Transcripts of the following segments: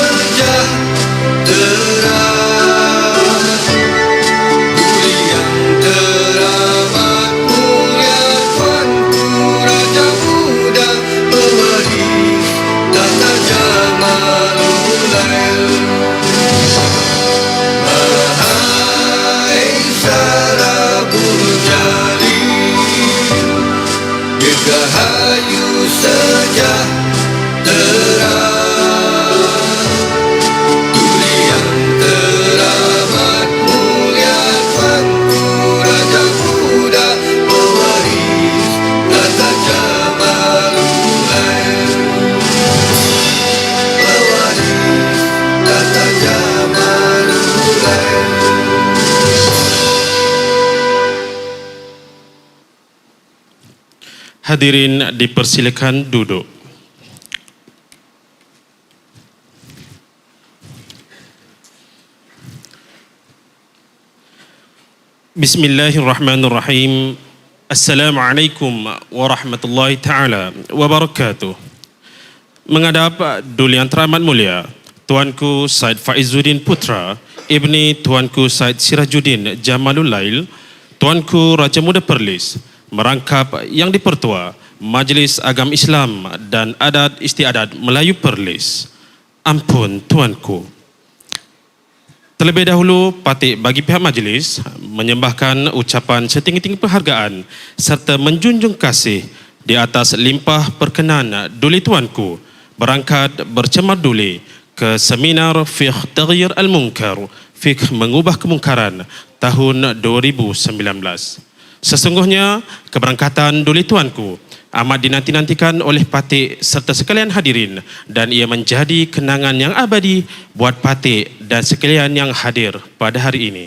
sejahtera. Budi yang teramat mulia Tuanku Raja Muda, pewaris tata Jamalul Lail. Maha Rabbul Jalil, dirgahayu sejahtera. Duli yang teramat mulia Tuanku Raja Muda, pewaris tata Jamalul Lail. Pewaris tata Jamalul Lail. Hadirin dipersilakan duduk. Bismillahirrahmanirrahim. Assalamualaikum warahmatullahi taala wabarakatuh. Menghadap Duli yang teramat mulia Tuanku Said Faizuddin Putra, Ibni Tuanku Said Sirajuddin Jamalul Lail, Tuanku Raja Muda Perlis, merangkap Yang di-Pertua Majlis Agama Islam dan Adat Istiadat Melayu Perlis. Ampun Tuanku. Terlebih dahulu, patut bagi pihak majlis menyembahkan ucapan setinggi-tinggi penghargaan serta menjunjung kasih di atas limpah perkenan Duli Tuanku berangkat bercemar duli ke seminar Fiqh Taghyir Al-Munkar, Fiqh Mengubah Kemungkaran tahun 2019. Sesungguhnya keberangkatan Duli Tuanku amat dinanti-nantikan oleh patik serta sekalian hadirin dan ia menjadi kenangan yang abadi buat patik dan sekalian yang hadir pada hari ini.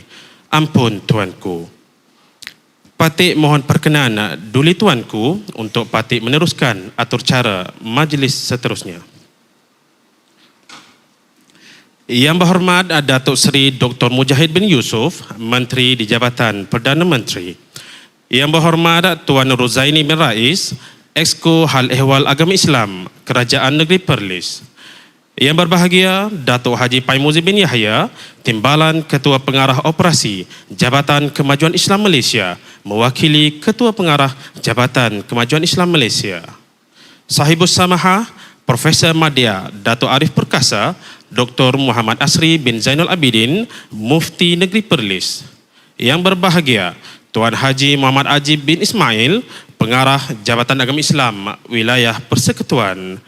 Ampun Tuanku. Patik mohon perkenan Duli Tuanku untuk patik meneruskan atur cara majlis seterusnya. Yang berhormat Datuk Seri Dr. Mujahid bin Yusof, Menteri di Jabatan Perdana Menteri. Yang berhormat Tuan Ruzaini bin Rais, Exco Hal Ehwal Agama Islam, Kerajaan Negeri Perlis. Yang berbahagia Datuk Haji Paimuzi bin Yahya, Timbalan Ketua Pengarah Operasi Jabatan Kemajuan Islam Malaysia, mewakili Ketua Pengarah Jabatan Kemajuan Islam Malaysia. Sahibus Samahah, Profesor Madya Datuk Arif Perkasa, Dr. Muhammad Asri bin Zainul Abidin, Mufti Negeri Perlis. Yang berbahagia Tuan Haji Muhammad Ajib bin Ismail, Pengarah Jabatan Agama Islam Wilayah Persekutuan.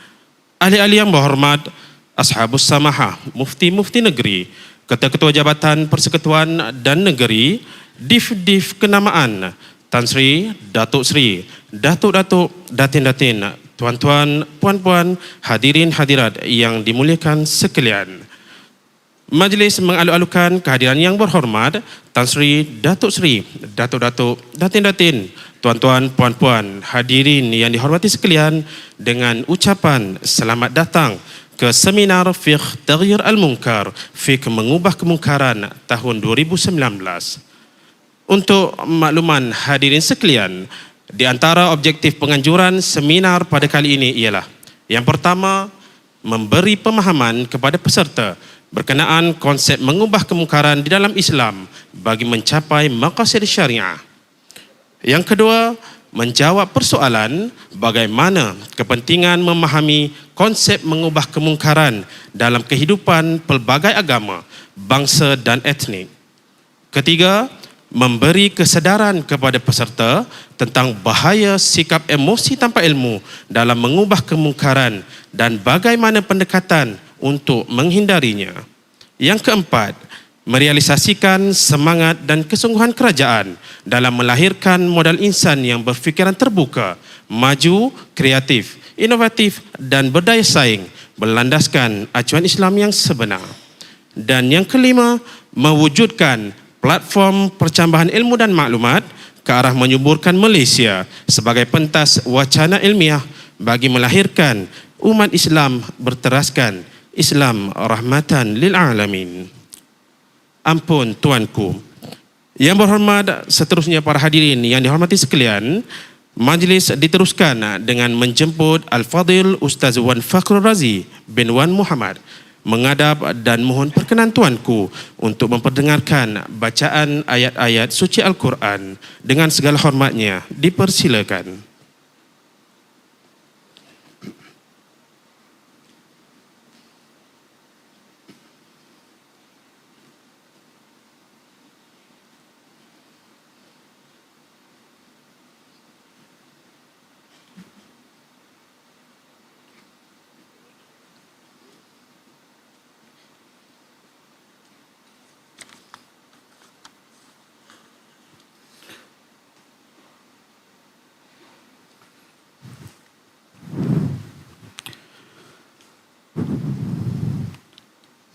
Ahli-ahli yang berhormat, Ashabus Samahah, Mufti-Mufti Negeri, Ketua-Ketua Jabatan Persekutuan dan Negeri, Div-Div Kenamaan, Tan Sri, Datuk Sri, Datuk-Datuk, Datin-Datin, Tuan-Tuan, Puan-Puan, hadirin hadirat yang dimuliakan sekalian. Majlis mengalu-alukan kehadiran yang berhormat Tan Sri, Datuk Sri, Datuk-Datuk, Datin-Datin, Tuan-Tuan, Puan-Puan, hadirin yang dihormati sekalian dengan ucapan selamat datang ke seminar Fiqh Taghyir Al-Munkar, Fiqh Mengubah Kemungkaran tahun 2019. Untuk makluman hadirin sekalian, di antara objektif penganjuran seminar pada kali ini ialah yang pertama, memberi pemahaman kepada peserta berkenaan konsep mengubah kemungkaran di dalam Islam bagi mencapai maqasid syariah. Yang kedua, menjawab persoalan bagaimana kepentingan memahami konsep mengubah kemungkaran dalam kehidupan pelbagai agama, bangsa dan etnik. Ketiga, memberi kesedaran kepada peserta tentang bahaya sikap emosi tanpa ilmu dalam mengubah kemungkaran dan bagaimana pendekatan untuk menghindarinya. Yang keempat, merealisasikan semangat dan kesungguhan kerajaan dalam melahirkan modal insan yang berfikiran terbuka, maju, kreatif, inovatif dan berdaya saing berlandaskan acuan Islam yang sebenar. Dan yang kelima, mewujudkan platform percambahan ilmu dan maklumat ke arah menyuburkan Malaysia sebagai pentas wacana ilmiah bagi melahirkan umat Islam berteraskan Islam rahmatan lil alamin. Ampun Tuanku. Yang berhormat seterusnya para hadirin yang dihormati sekalian, majlis diteruskan dengan menjemput Al-Fadhil Ustaz Wan Fakhrul Razi bin Wan Muhammad, mengadap dan mohon perkenan tuanku untuk memperdengarkan bacaan ayat-ayat suci Al-Quran dengan segala hormatnya. Dipersilakan.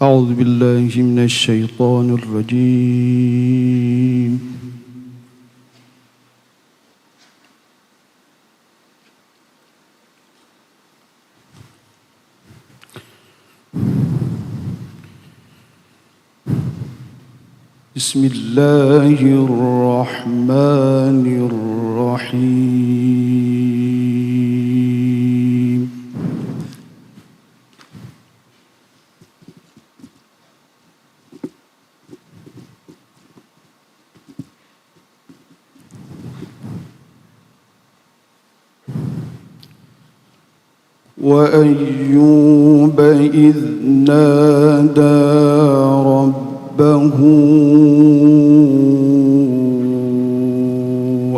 أعوذ بالله من الشيطان الرجيم بسم الله الرحمن الرحيم وأيوب إذ نادى ربه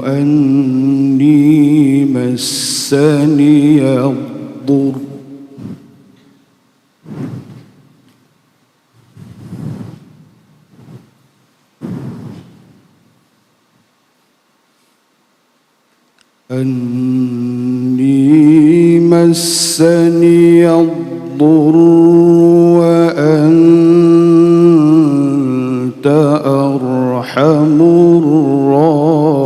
أني مسني الضر مسني الضر وأنت أرحم الراحمين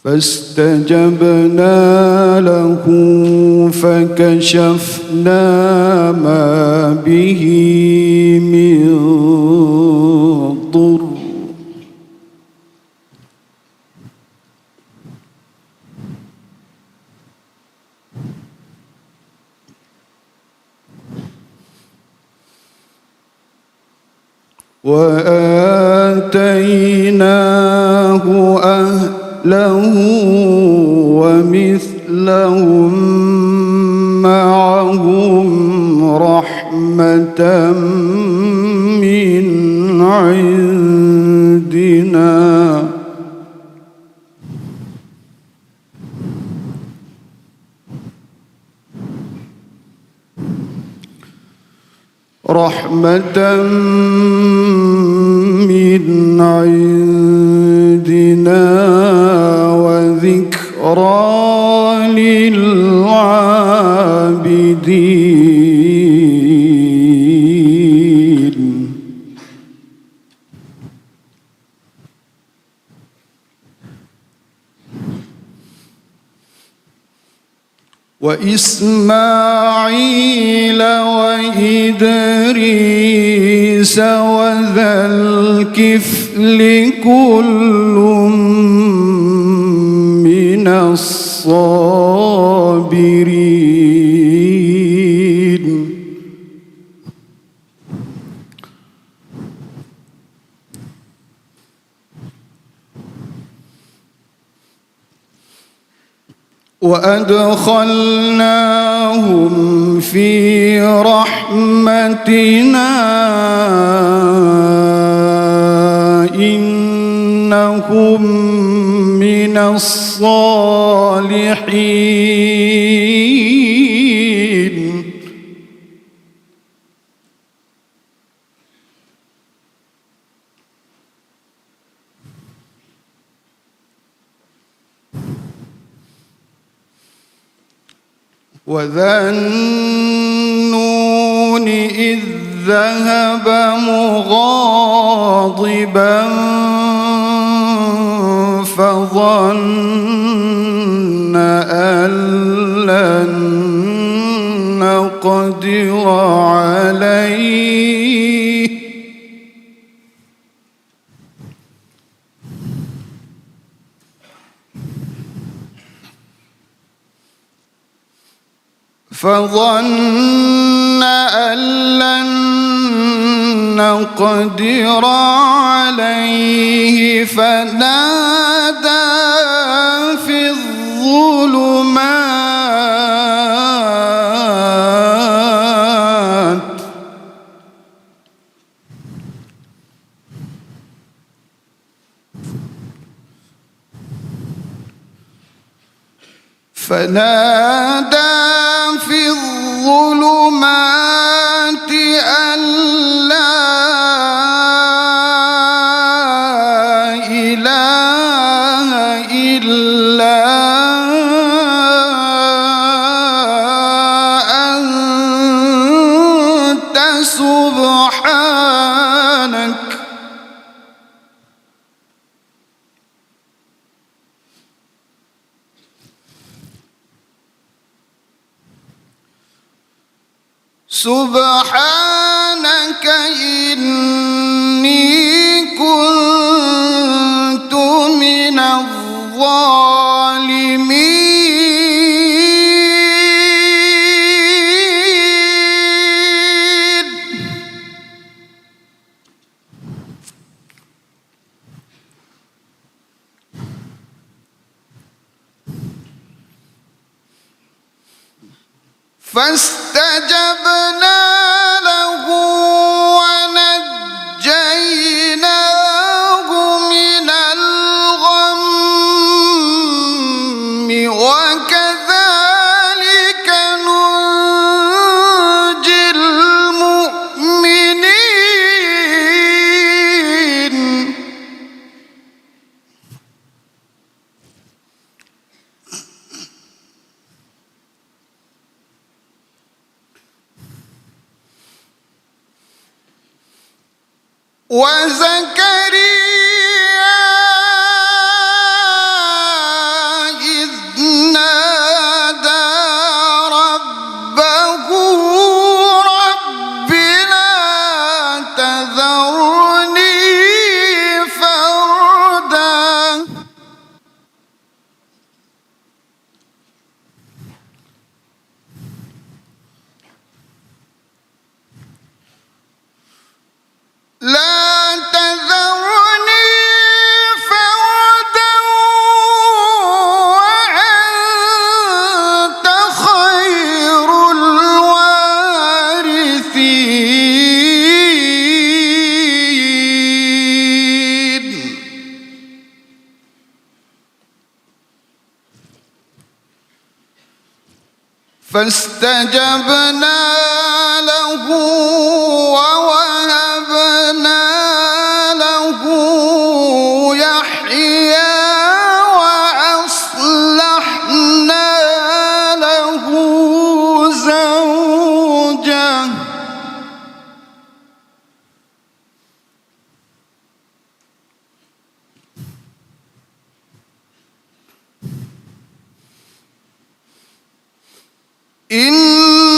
فاستجبنا له فكشفنا ما به من ضر وآتيناه أهله ومثلهم معهم رحمة من عندنا رحمة من عندنا وذكرى للعابدين وإسماعيل وإدريس وذا الكفل كل من الصابرين وأدخلناهم في رحمتنا إنهم من الصالحين وذا النون إذ ذهب مغاضبا فظن أن لن نقدر عليه فظن أن لن نقدر عليه فنادى في الظلمات أن لا إله إلا أنت سبحانك سبحانك إني كنت من الظالمين فاستجبنا له ونجيناه من الغم وكذلك ننجي المؤمنين وزكريا إذ نادى ربه رب لا تذرني فردا لا تذرني فردا وأنت خير الوارثين فاستجبنا له ووهبنا له يحيى وأصلحنا له زوجه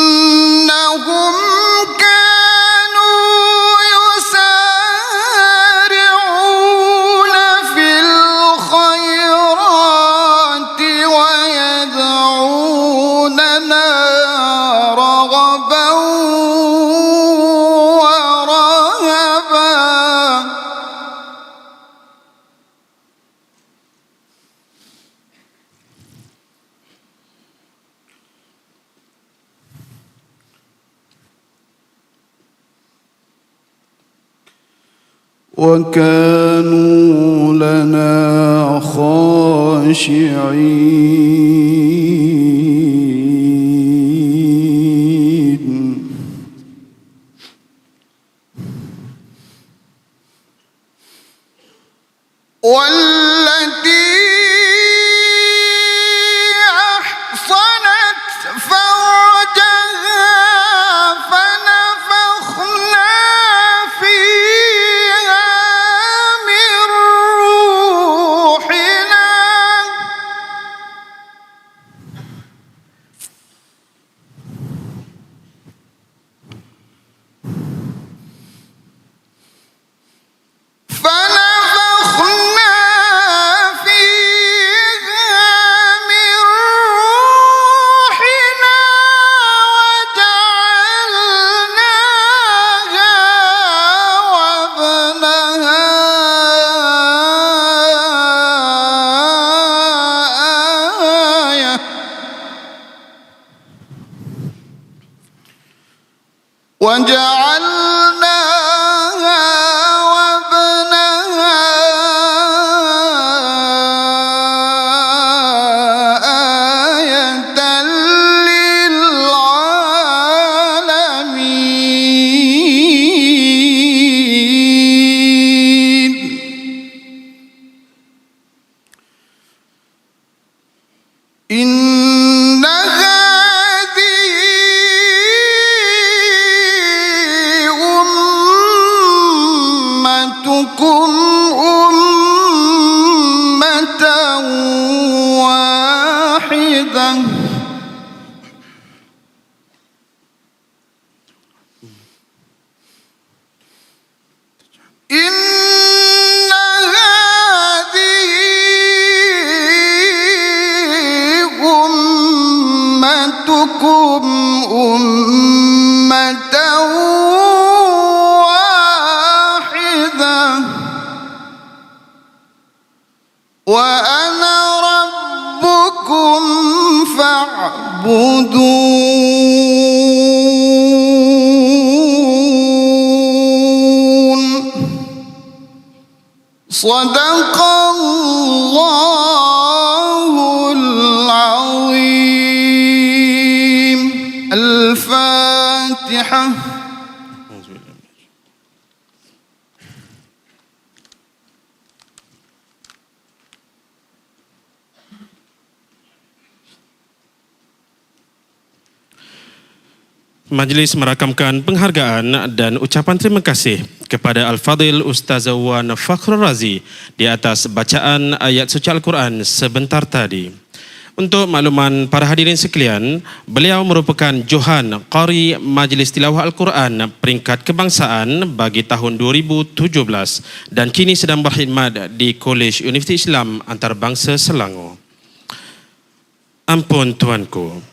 إنهم كانوا يسارعون في الخيرات ويدعوننا رغبا ورهبا وكانوا لنا خاشعين والتي أحصنت فرجها فنفخنا فيها من روحنا وجعلناها وابنها آية للعالمين إن هذه أمتكم أمة واحدة إن هذه أمتكم أمة واحدة وأنا ربكم فاعبدون صدق الله العظيم الفاتحة Majlis merakamkan penghargaan dan ucapan terima kasih kepada Al-Fadhil Ustaz Wan Fakhrul Razi di atas bacaan ayat suci Al-Quran sebentar tadi. Untuk makluman para hadirin sekalian, beliau merupakan Johan Qari Majlis Tilawah Al-Quran peringkat kebangsaan bagi tahun 2017 dan kini sedang berkhidmat di Kolej Universiti Islam Antarabangsa Selangor. Ampun tuanku.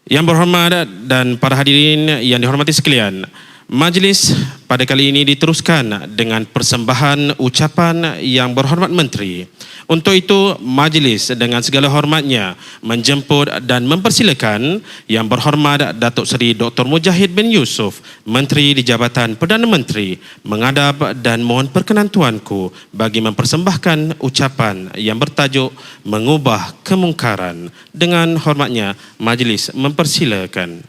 Yang berhormat dan para hadirin yang dihormati sekalian, majlis pada kali ini diteruskan dengan persembahan ucapan yang berhormat Menteri. Untuk itu, majlis dengan segala hormatnya menjemput dan mempersilakan Yang Berhormat Datuk Seri Dr. Mujahid bin Yusof, Menteri di Jabatan Perdana Menteri, menghadap dan mohon perkenan tuanku bagi mempersembahkan ucapan yang bertajuk Mengubah Kemungkaran. Dengan hormatnya, majlis mempersilakan.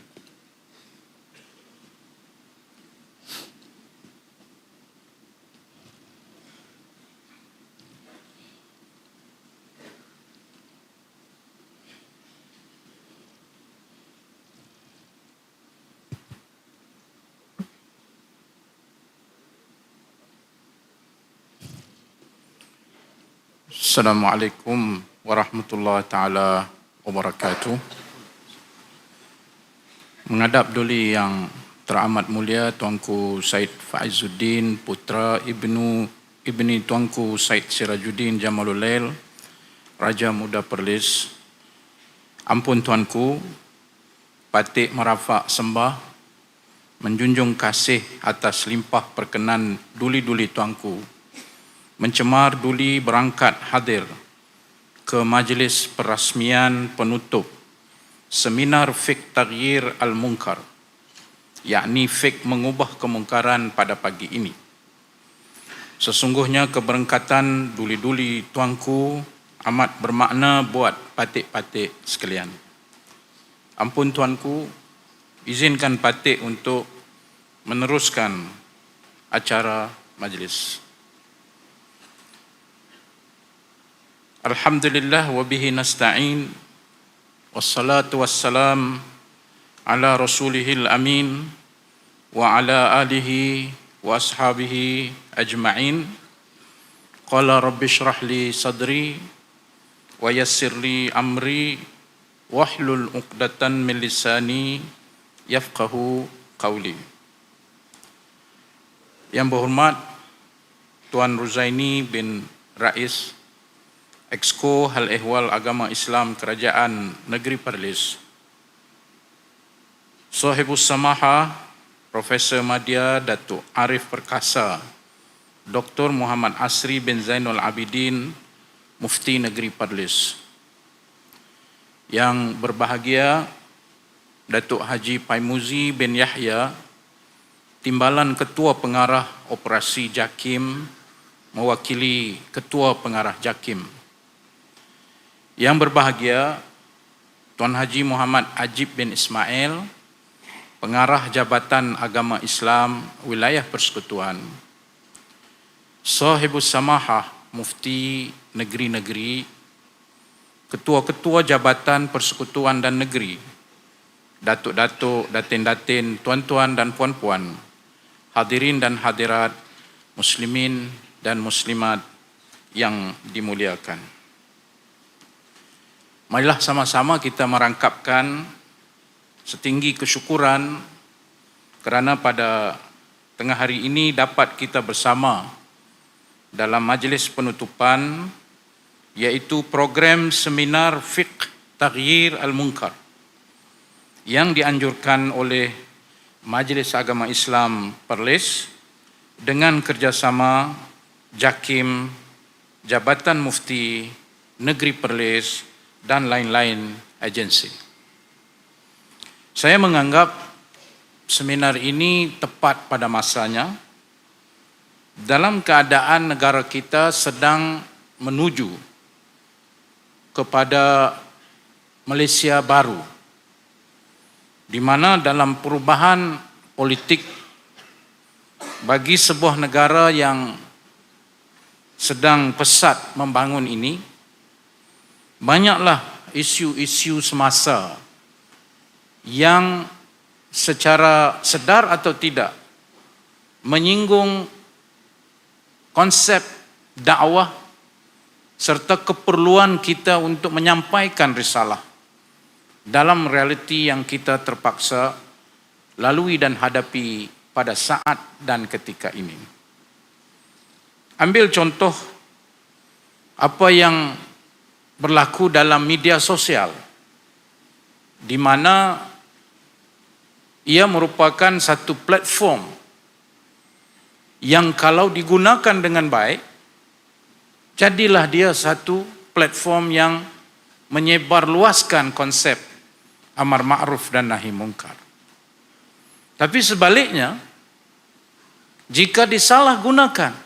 Assalamualaikum warahmatullahi taala wabarakatuh. Menghadap duli yang teramat mulia Tuanku Said Faizuddin putra ibni Tuanku Said Sirajuddin Jamalul Lail, Raja Muda Perlis. Ampun tuanku, patik merafak sembah, menjunjung kasih atas limpah perkenan duli-duli tuanku mencemar duli berangkat hadir ke majlis perasmian penutup seminar Fiqh Taghyir Al-Munkar, yakni fiqh mengubah kemungkaran pada pagi ini. Sesungguhnya keberangkatan duli-duli tuanku amat bermakna buat patik-patik sekalian. Ampun tuanku, izinkan patik untuk meneruskan acara majlis. Alhamdulillah wa bihi nasta'in wassalatu wassalam ala rasulihil amin wa ala alihi wa ashabihi ajma'in. Qala rabbi shrah li sadri wa yassir li amri wahlul uqdatan min lisani yafqahu qawli. Yang berhormat Tuan Ruzaini bin Rais, Exco Hal Ehwal Agama Islam Kerajaan Negeri Perlis, Sahibus Samaha Profesor Madya Datuk Arif Perkasa, Dr. Muhammad Asri bin Zainul Abidin, Mufti Negeri Perlis. Yang berbahagia Datuk Haji Paimuzi bin Yahya, Timbalan Ketua Pengarah Operasi JAKIM mewakili Ketua Pengarah JAKIM. Yang berbahagia Tuan Haji Muhammad Ajib bin Ismail, Pengarah Jabatan Agama Islam Wilayah Persekutuan, Sahibus Samahah Mufti Negeri-Negeri, Ketua-Ketua Jabatan Persekutuan dan Negeri, Datuk-Datuk, Datin-Datin, Tuan-Tuan dan Puan-Puan, hadirin dan hadirat, muslimin dan muslimat yang dimuliakan. Marilah sama-sama kita merangkapkan setinggi kesyukuran kerana pada tengah hari ini dapat kita bersama dalam majlis penutupan, iaitu program seminar Fiqh Taghyir Al-Munkar yang dianjurkan oleh Majlis Agama Islam Perlis dengan kerjasama JAKIM, Jabatan Mufti Negeri Perlis dan lain-lain agensi. Saya menganggap seminar ini tepat pada masanya dalam keadaan negara kita sedang menuju kepada Malaysia baru, di mana dalam perubahan politik bagi sebuah negara yang sedang pesat membangun ini, banyaklah isu-isu semasa yang secara sedar atau tidak menyinggung konsep dakwah serta keperluan kita untuk menyampaikan risalah dalam realiti yang kita terpaksa lalui dan hadapi pada saat dan ketika ini. Ambil contoh apa yang berlaku dalam media sosial, di mana ia merupakan satu platform yang kalau digunakan dengan baik, jadilah dia satu platform yang menyebarluaskan konsep amar ma'ruf dan nahi mungkar. Tapi sebaliknya, jika disalahgunakan,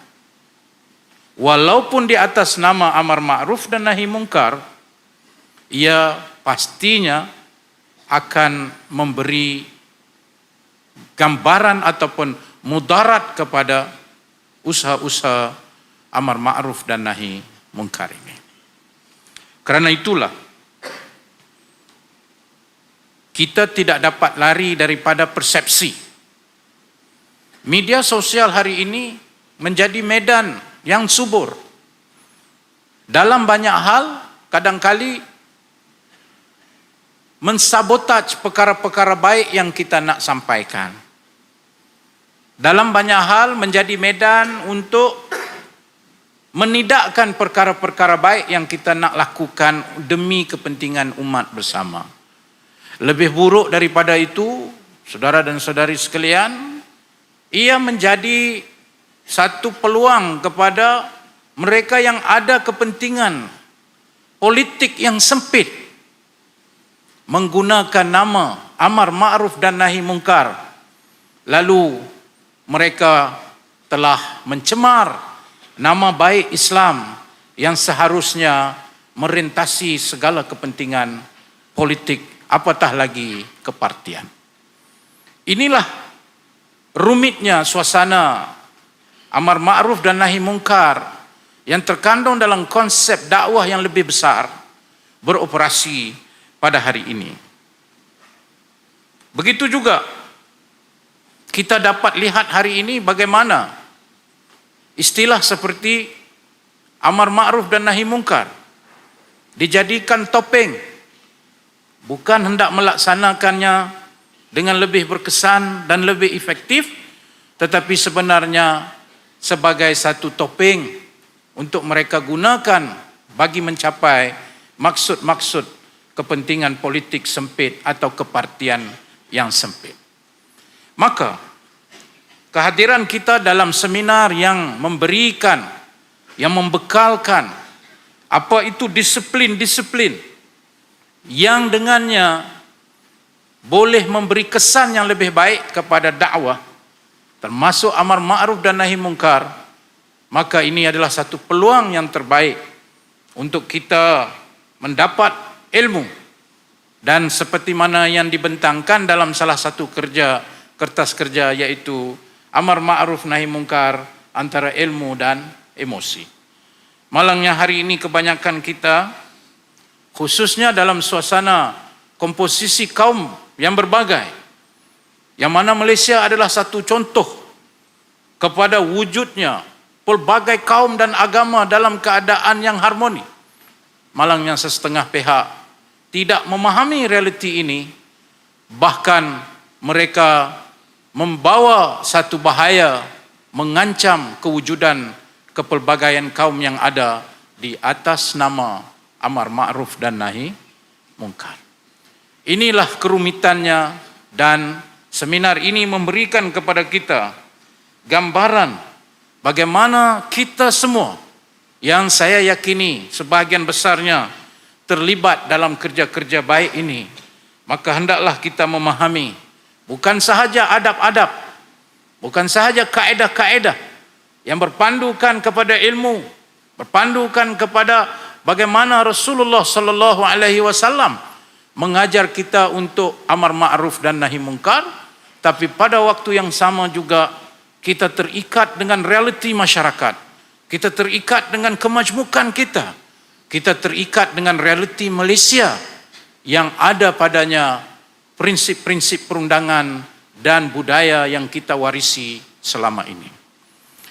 walaupun di atas nama amar ma'ruf dan nahi mungkar, ia pastinya akan memberi gambaran ataupun mudarat kepada usaha-usaha amar ma'ruf dan nahi mungkar ini. Kerana itulah kita tidak dapat lari daripada persepsi. Media sosial hari ini menjadi medan yang subur. Dalam banyak hal, kadangkali mensabotaj perkara-perkara baik yang kita nak sampaikan. Dalam banyak hal menjadi medan untuk menidakkan perkara-perkara baik yang kita nak lakukan demi kepentingan umat bersama. Lebih buruk daripada itu, saudara dan saudari sekalian, ia menjadi satu peluang kepada mereka yang ada kepentingan politik yang sempit, menggunakan nama amar ma'ruf dan nahi mungkar, lalu mereka telah mencemar nama baik Islam yang seharusnya merintasi segala kepentingan politik, apatah lagi kepartian. Inilah rumitnya suasana amar ma'ruf dan nahi mungkar yang terkandung dalam konsep dakwah yang lebih besar beroperasi pada hari ini. Begitu juga kita dapat lihat hari ini bagaimana istilah seperti amar ma'ruf dan nahi mungkar dijadikan topeng, bukan hendak melaksanakannya dengan lebih berkesan dan lebih efektif, tetapi sebenarnya sebagai satu topeng untuk mereka gunakan bagi mencapai maksud-maksud kepentingan politik sempit atau kepartian yang sempit. Maka kehadiran kita dalam seminar yang memberikan, yang membekalkan apa itu disiplin-disiplin yang dengannya boleh memberi kesan yang lebih baik kepada dakwah, termasuk amar ma'ruf dan nahi mungkar, maka ini adalah satu peluang yang terbaik untuk kita mendapat ilmu. Dan seperti mana yang dibentangkan dalam salah satu kertas kerja, yaitu amar ma'ruf nahi mungkar antara ilmu dan emosi. Malangnya hari ini kebanyakan kita, khususnya dalam suasana komposisi kaum yang berbagai, yang mana Malaysia adalah satu contoh kepada wujudnya pelbagai kaum dan agama dalam keadaan yang harmoni. Malangnya setengah pihak tidak memahami realiti ini, bahkan mereka membawa satu bahaya, mengancam kewujudan kepelbagaian kaum yang ada di atas nama amar ma'ruf dan nahi mungkar. Inilah kerumitannya, dan seminar ini memberikan kepada kita gambaran bagaimana kita semua, yang saya yakini sebahagian besarnya terlibat dalam kerja-kerja baik ini, maka hendaklah kita memahami bukan sahaja adab-adab, bukan sahaja kaedah-kaedah yang berpandukan kepada ilmu, berpandukan kepada bagaimana Rasulullah sallallahu alaihi wasallam mengajar kita untuk amar ma'ruf dan nahi mungkar, tapi pada waktu yang sama juga kita terikat dengan realiti masyarakat, kita terikat dengan kemajmukan kita terikat dengan realiti Malaysia yang ada padanya prinsip-prinsip perundangan dan budaya yang kita warisi selama ini.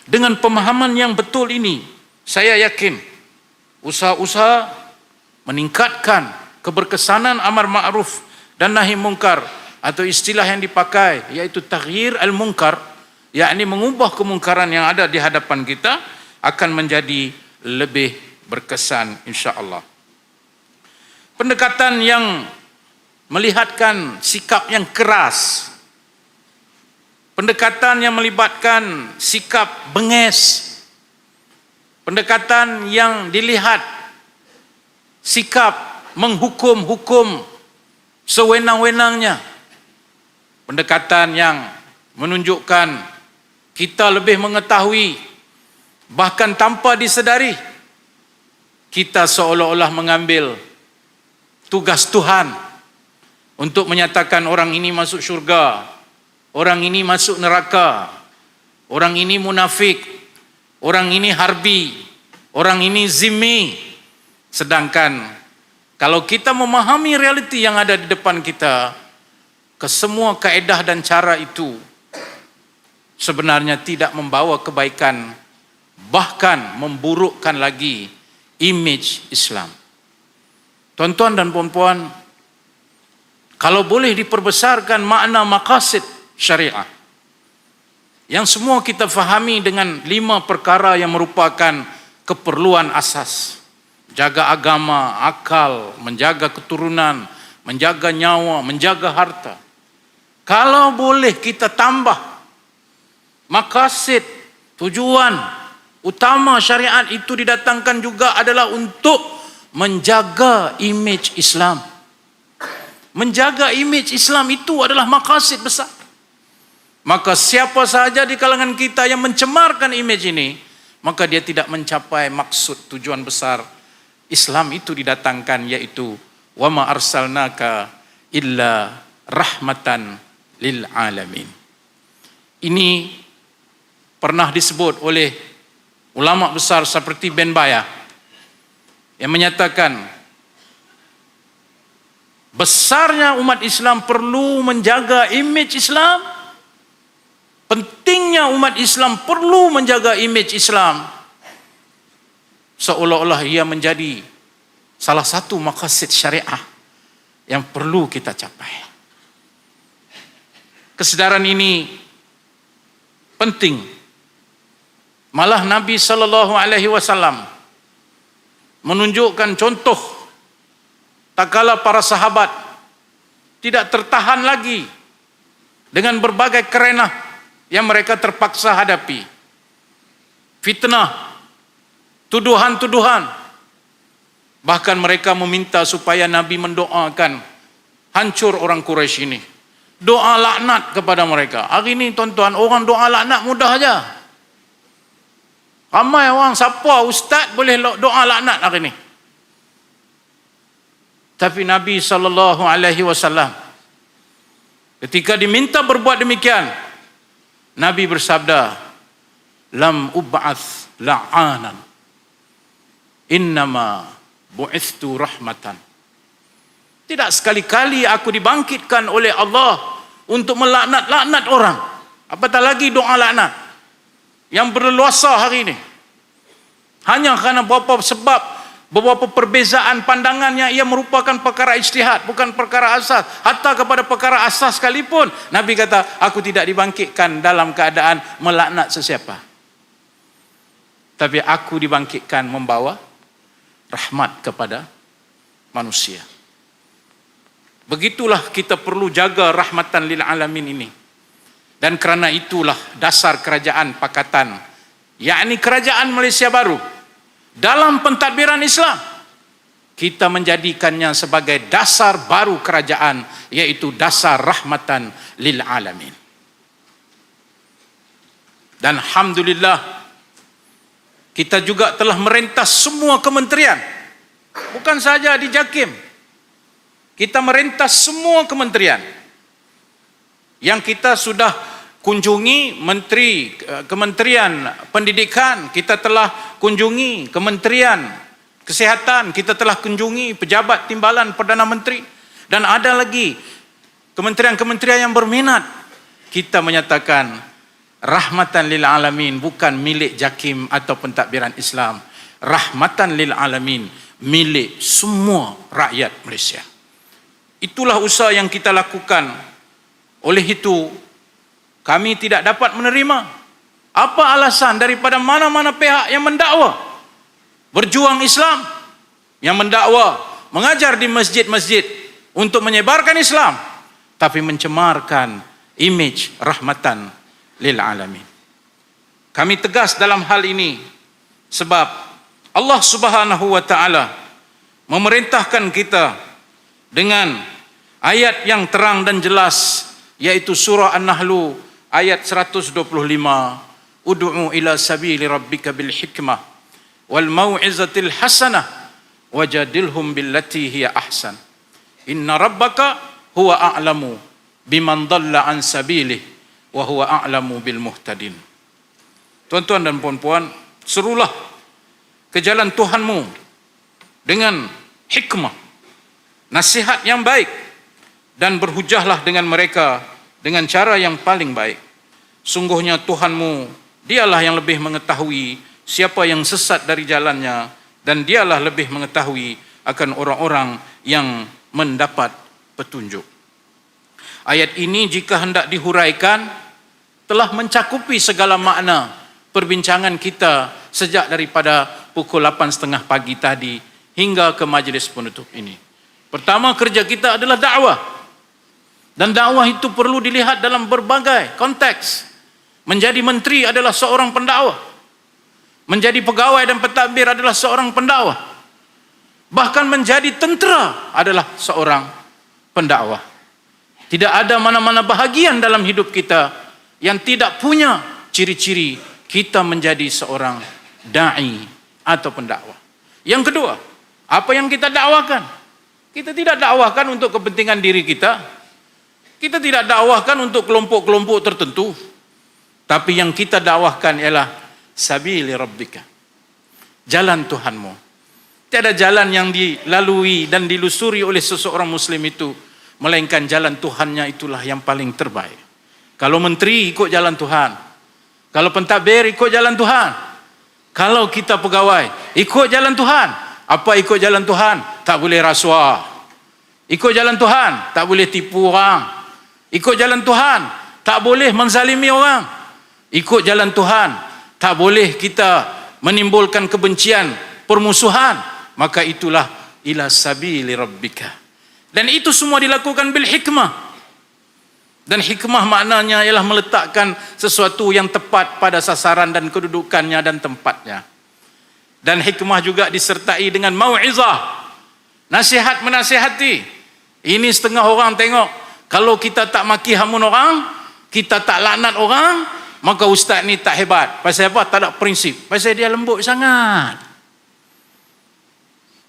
Dengan pemahaman yang betul ini, saya yakin usaha-usaha meningkatkan keberkesanan amar ma'ruf dan nahi mungkar, atau istilah yang dipakai yaitu taghyir al-munkar, yakni mengubah kemungkaran yang ada di hadapan kita, akan menjadi lebih berkesan insya-Allah. Pendekatan yang melihatkan sikap yang keras, pendekatan yang melibatkan sikap bengis, pendekatan yang dilihat sikap menghukum-hukum sewenang-wenangnya, pendekatan yang menunjukkan kita lebih mengetahui, bahkan tanpa disedari kita seolah-olah mengambil tugas Tuhan untuk menyatakan orang ini masuk syurga, orang ini masuk neraka, orang ini munafik, orang ini harbi, orang ini zimmi. Sedangkan kalau kita memahami realiti yang ada di depan kita, kesemua kaedah dan cara itu sebenarnya tidak membawa kebaikan, bahkan memburukkan lagi image Islam. Tuan-tuan dan puan-puan, kalau boleh diperbesarkan makna maqasid syariah, yang semua kita fahami dengan 5 perkara yang merupakan keperluan asas: jaga agama, akal, menjaga keturunan, menjaga nyawa, menjaga harta. Kalau boleh kita tambah maqasid, tujuan utama syariat itu didatangkan juga adalah untuk menjaga image Islam. Menjaga image Islam itu adalah maqasid besar. Maka siapa sahaja di kalangan kita yang mencemarkan image ini, maka dia tidak mencapai maksud tujuan besar Islam itu didatangkan, yaitu wa ma arsalnaka illa rahmatan lil alamin. Ini pernah disebut oleh ulama besar seperti Ben Baya yang menyatakan besarnya umat Islam perlu menjaga image Islam, pentingnya umat Islam perlu menjaga image Islam, seolah-olah ia menjadi salah satu maqasid syariah yang perlu kita capai. Kesedaran ini penting. Malah Nabi SAW menunjukkan contoh tatkala para sahabat tidak tertahan lagi dengan berbagai kerenah yang mereka terpaksa hadapi. Fitnah, tuduhan-tuduhan. Bahkan mereka meminta supaya Nabi mendoakan hancur orang Quraisy ini. doa laknat kepada mereka. Hari ini tuan-tuan, orang doa laknat mudah aja. Ramai orang, siapa ustaz boleh doa laknat hari ini. Tapi Nabi SAW ketika diminta berbuat demikian, Nabi bersabda, lam ub'ats la'anan, innama bu'ithtu rahmatan. Tidak sekali-kali aku dibangkitkan oleh Allah untuk melaknat-laknat orang. Apatah lagi doa laknat yang berleluasa hari ini. Hanya kerana beberapa sebab, beberapa perbezaan pandangannya, ia merupakan perkara ijtihad, bukan perkara asas. Hatta kepada perkara asas sekalipun, Nabi kata, aku tidak dibangkitkan dalam keadaan melaknat sesiapa. Tapi aku dibangkitkan membawa rahmat kepada manusia. Begitulah kita perlu jaga rahmatan lil alamin ini. Dan kerana itulah dasar kerajaan pakatan, yakni kerajaan Malaysia Baru, dalam pentadbiran Islam, kita menjadikannya sebagai dasar baru kerajaan, yaitu dasar rahmatan lil alamin. Dan alhamdulillah, kita juga telah merentas semua kementerian, bukan saja di JAKIM. Kita merentas semua kementerian yang kita sudah kunjungi. Kementerian Pendidikan kita telah kunjungi, Kementerian Kesihatan kita telah kunjungi, pejabat timbalan Perdana Menteri, dan ada lagi kementerian-kementerian yang berminat. Kita menyatakan rahmatan lil alamin bukan milik JAKIM atau pentadbiran Islam. Rahmatan lil alamin milik semua rakyat Malaysia. Itulah usaha yang kita lakukan. Oleh itu, kami tidak dapat menerima apa alasan daripada mana-mana pihak yang mendakwa berjuang Islam, yang mendakwa mengajar di masjid-masjid untuk menyebarkan Islam, tapi mencemarkan imej rahmatan lil alamin. Kami tegas dalam hal ini sebab Allah Subhanahu wa taala memerintahkan kita dengan ayat yang terang dan jelas, yaitu surah An-Nahl ayat 125, ud'u ila sabili rabbika bil hikmah wal mau'izatil hasanah wajadilhum billati hiya ahsan inna rabbaka huwa a'lamu biman dhalla an sabilih wa huwa a'lamu bil muhtadin. Tuan-tuan dan puan-puan, serulah ke jalan Tuhanmu dengan hikmah, nasihat yang baik, dan berhujahlah dengan mereka dengan cara yang paling baik. Sungguhnya Tuhanmu, dialah yang lebih mengetahui siapa yang sesat dari jalannya, dan dialah lebih mengetahui akan orang-orang yang mendapat petunjuk. Ayat ini jika hendak dihuraikan, telah mencakupi segala makna perbincangan kita sejak daripada pukul 8.30 pagi tadi hingga ke majlis penutup ini. Pertama, kerja kita adalah dakwah. Dan dakwah itu perlu dilihat dalam berbagai konteks. Menjadi menteri adalah seorang pendakwah. Menjadi pegawai dan pentadbir adalah seorang pendakwah. Bahkan menjadi tentera adalah seorang pendakwah. Tidak ada mana-mana bahagian dalam hidup kita yang tidak punya ciri-ciri kita menjadi seorang da'i atau pendakwah. Yang kedua, apa yang kita dakwakan? Kita tidak dakwahkan untuk kepentingan diri kita. Kita tidak dakwahkan untuk kelompok-kelompok tertentu. Tapi yang kita dakwahkan ialah sabili rabbika, jalan Tuhanmu. Tiada jalan yang dilalui dan dilusuri oleh seseorang muslim itu melainkan jalan Tuhannya, itulah yang paling terbaik. Kalau menteri ikut jalan Tuhan, kalau pentadbir ikut jalan Tuhan, kalau kita pegawai ikut jalan Tuhan. Apa ikut jalan Tuhan? Tak boleh rasuah. Ikut jalan Tuhan, tak boleh tipu orang. Ikut jalan Tuhan, tak boleh menzalimi orang. Ikut jalan Tuhan, tak boleh kita menimbulkan kebencian, permusuhan. Maka itulah ila sabili rabbika. Dan itu semua dilakukan bil hikmah. Dan hikmah maknanya ialah meletakkan sesuatu yang tepat pada sasaran dan kedudukannya dan tempatnya. Dan hikmah juga disertai dengan mau'izah, nasihat menasihati. Ini setengah orang tengok Kalau kita tak maki hamun orang, kita tak laknat orang, maka ustaz ni tak hebat. Pasal apa? Tak ada prinsip. Pasal dia lembut sangat.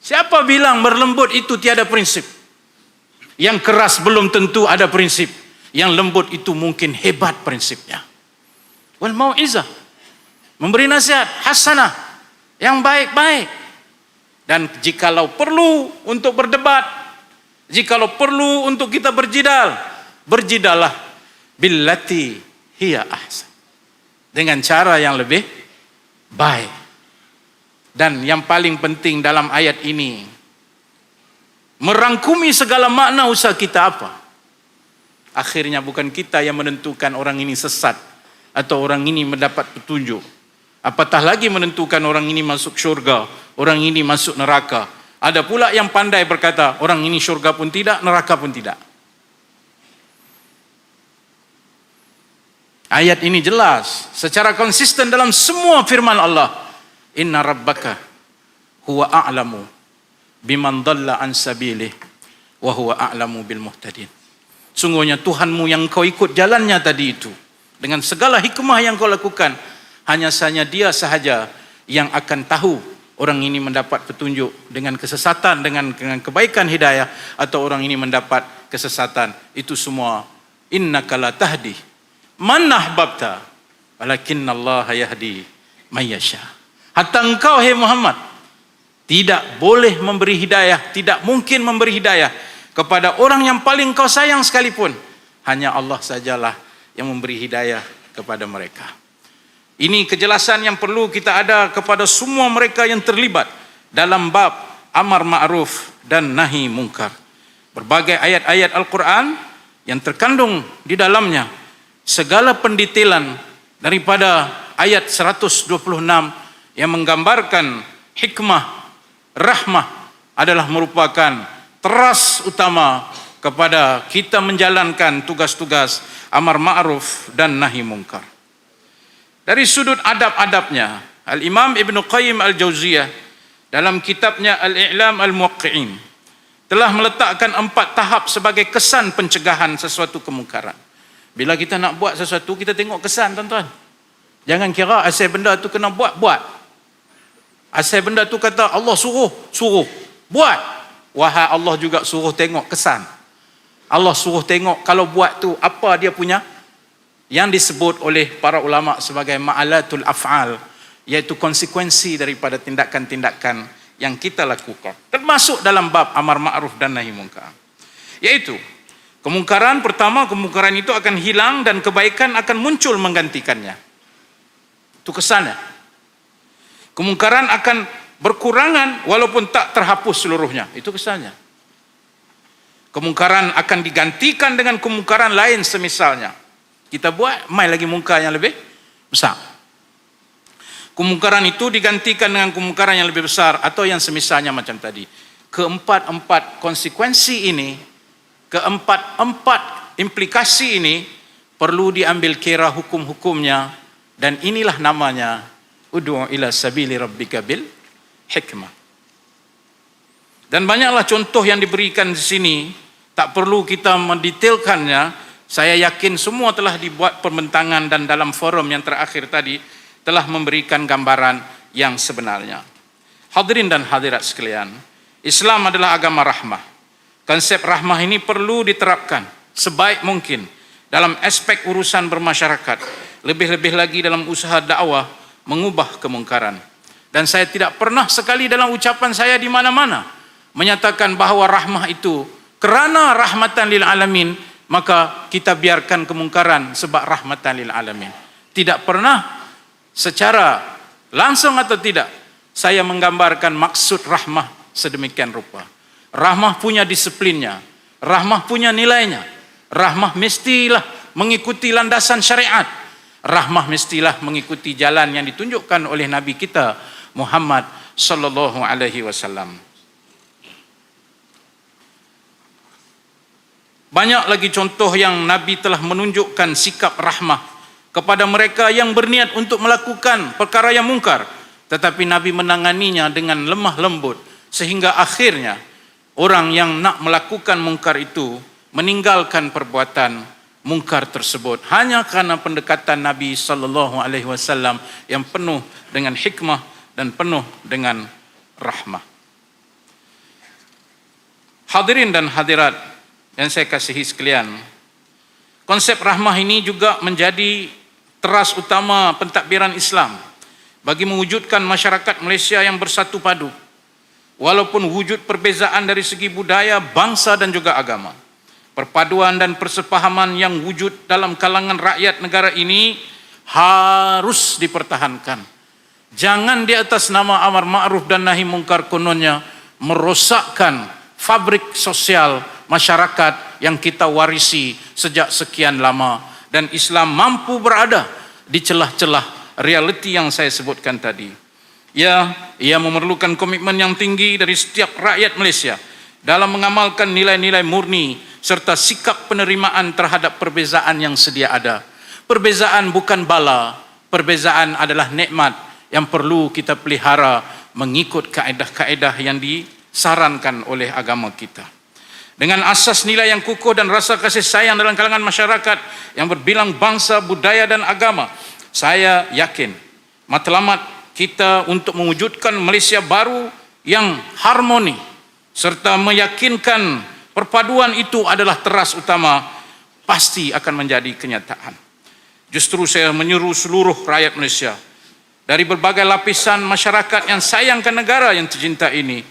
Siapa bilang berlembut itu tiada prinsip? Yang keras belum tentu ada prinsip. Yang lembut itu mungkin hebat prinsipnya. Wal mau'izah, memberi nasihat hasanah, yang baik-baik. Dan jikalau perlu untuk berdebat, jikalau perlu untuk kita berjidal, berjidallah billati hiya ahsan, dengan cara yang lebih baik. Dan yang paling penting dalam ayat ini, merangkumi segala makna usaha kita apa. Akhirnya bukan kita yang menentukan orang ini sesat atau orang ini mendapat petunjuk. Apatah lagi menentukan orang ini masuk syurga, orang ini masuk neraka. Ada pula yang pandai berkata, orang ini syurga pun tidak, neraka pun tidak. Ayat ini jelas secara konsisten dalam semua firman Allah. Inna rabbaka huwa a'lamu biman dhalla an sabilih wa huwa a'lamu bil muhtadin. Sungguhnya Tuhanmu yang kau ikut jalannya tadi itu, dengan segala hikmah yang kau lakukan, hanya saja Dia sahaja yang akan tahu orang ini mendapat petunjuk dengan kesesatan, dengan kebaikan hidayah, atau orang ini mendapat kesesatan. Itu semua innaka la tahdi man ahbabta walakinnallaha yahdi may yasha. Hatta engkau, hai Muhammad, tidak boleh memberi hidayah, tidak mungkin memberi hidayah kepada orang yang paling kau sayang sekalipun. Hanya Allah sajalah yang memberi hidayah kepada mereka. Ini kejelasan yang perlu kita ada kepada semua mereka yang terlibat dalam bab amar ma'ruf dan nahi mungkar. Berbagai ayat-ayat Al-Quran yang terkandung di dalamnya, segala pendetailan daripada ayat 126 yang menggambarkan hikmah, rahmah adalah merupakan teras utama kepada kita menjalankan tugas-tugas amar ma'ruf dan nahi mungkar. Dari sudut adab-adabnya, Al-Imam Ibn Qayyim Al-Jauziyah dalam kitabnya Al-I'lam Al-Muwaqqi'in telah meletakkan 4 tahap sebagai kesan pencegahan sesuatu kemungkaran. Bila kita nak buat sesuatu, kita tengok kesan, tuan-tuan. Jangan kira asal benda tu kena buat. Asal benda tu kata Allah suruh, buat. Wahai Allah juga suruh tengok kesan. Allah suruh tengok kalau buat tu apa dia punya, yang disebut oleh para ulama sebagai ma'alatul af'al, iaitu konsekuensi daripada tindakan-tindakan yang kita lakukan, termasuk dalam bab amar ma'ruf dan nahi mungkar. Yaitu kemungkaran pertama, kemungkaran itu akan hilang dan kebaikan akan muncul menggantikannya. Itu kesannya. Kemungkaran akan berkurangan walaupun tak terhapus seluruhnya. Itu kesannya. Kemungkaran akan digantikan dengan kemungkaran lain semisalnya. Kita buat, mai lagi mungkar yang lebih besar. Kemungkaran itu digantikan dengan kemungkaran yang lebih besar atau yang semisalnya macam tadi. Keempat-empat konsekuensi ini, keempat-empat implikasi ini perlu diambil kira hukum-hukumnya, dan inilah namanya ud'u ila sabili rabbika bil hikmah. Dan banyaklah contoh yang diberikan di sini, tak perlu kita mendetailkannya. Saya yakin semua telah dibuat pembentangan dan dalam forum yang terakhir tadi telah memberikan gambaran yang sebenarnya. Hadirin dan hadirat sekalian, Islam adalah agama rahmah. Konsep rahmah ini perlu diterapkan sebaik mungkin dalam aspek urusan bermasyarakat, lebih-lebih lagi dalam usaha dakwah mengubah kemungkaran. Dan saya tidak pernah sekali dalam ucapan saya di mana-mana menyatakan bahawa rahmah itu kerana rahmatan lil alamin, maka kita biarkan kemungkaran sebab rahmatan lil alamin. Tidak pernah secara langsung atau tidak saya menggambarkan maksud rahmah sedemikian rupa. Rahmah punya disiplinnya, rahmah punya nilainya, rahmah mestilah mengikuti landasan syariat, rahmah mestilah mengikuti jalan yang ditunjukkan oleh Nabi kita Muhammad sallallahu alaihi wasallam. Banyak lagi contoh yang Nabi telah menunjukkan sikap rahmah kepada mereka yang berniat untuk melakukan perkara yang mungkar, tetapi Nabi menanganinya dengan lemah lembut sehingga akhirnya orang yang nak melakukan mungkar itu meninggalkan perbuatan mungkar tersebut hanya karena pendekatan Nabi sallallahu alaihi wasallam yang penuh dengan hikmah dan penuh dengan rahmah. Hadirin dan hadirat yang saya kasihi sekalian, konsep rahmah ini juga menjadi teras utama pentadbiran Islam bagi mewujudkan masyarakat Malaysia yang bersatu padu walaupun wujud perbezaan dari segi budaya, bangsa dan juga agama. Perpaduan dan persepahaman yang wujud dalam kalangan rakyat negara ini harus dipertahankan. Jangan di atas nama amar ma'ruf dan nahi mungkar kononnya merosakkan fabrik sosial masyarakat yang kita warisi sejak sekian lama, dan Islam mampu berada di celah-celah realiti yang saya sebutkan tadi. Ia memerlukan komitmen yang tinggi dari setiap rakyat Malaysia dalam mengamalkan nilai-nilai murni serta sikap penerimaan terhadap perbezaan yang sedia ada. Perbezaan bukan bala, perbezaan adalah nikmat yang perlu kita pelihara mengikut kaedah-kaedah yang disarankan oleh agama kita. Dengan asas nilai yang kukuh dan rasa kasih sayang dalam kalangan masyarakat yang berbilang bangsa, budaya dan agama, saya yakin matlamat kita untuk mewujudkan Malaysia baru yang harmoni serta meyakinkan perpaduan itu adalah teras utama pasti akan menjadi kenyataan. Justru saya menyeru seluruh rakyat Malaysia dari berbagai lapisan masyarakat yang sayangkan negara yang tercinta ini,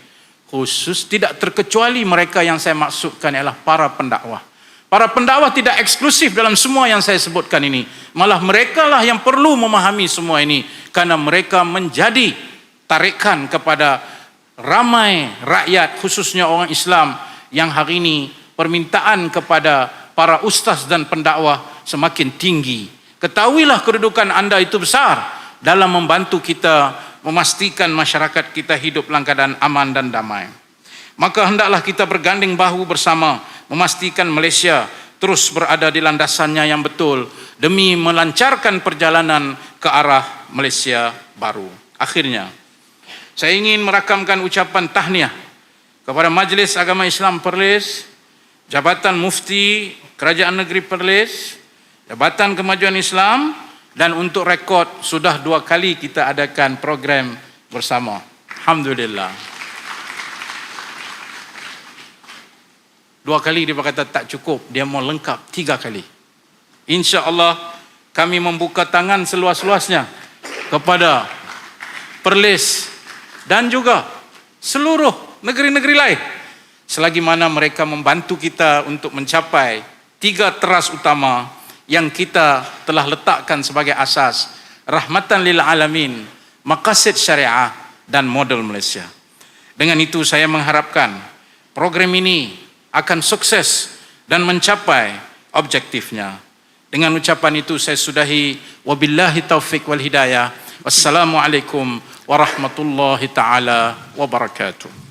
khusus tidak terkecuali mereka yang saya maksudkan ialah para pendakwah. Para pendakwah tidak eksklusif dalam semua yang saya sebutkan ini. Malah mereka lah yang perlu memahami semua ini, karena mereka menjadi tarikan kepada ramai rakyat, khususnya orang Islam, yang hari ini permintaan kepada para ustaz dan pendakwah semakin tinggi. Ketahuilah kedudukan anda itu besar dalam membantu kita memastikan masyarakat kita hidup dalam keadaan aman dan damai. Maka hendaklah kita bergandeng bahu bersama memastikan Malaysia terus berada di landasannya yang betul demi melancarkan perjalanan ke arah Malaysia baru. Akhirnya, saya ingin merakamkan ucapan tahniah kepada Majlis Agama Islam Perlis, Jabatan Mufti Kerajaan Negeri Perlis, Jabatan Kemajuan Islam, dan untuk rekod sudah 2 kali kita adakan program bersama. Alhamdulillah. 2 kali dia berkata tak cukup, dia mau lengkap 3 kali. InsyaAllah kami membuka tangan seluas-luasnya kepada Perlis dan juga seluruh negeri-negeri lain selagi mana mereka membantu kita untuk mencapai 3 teras utama yang kita telah letakkan sebagai asas: rahmatan lil alamin, maqasid syariah dan model Malaysia. Dengan itu saya mengharapkan program ini akan sukses dan mencapai objektifnya. Dengan ucapan itu saya sudahi, wabillahi taufik wal hidayah. Wassalamualaikum warahmatullahi taala wabarakatuh.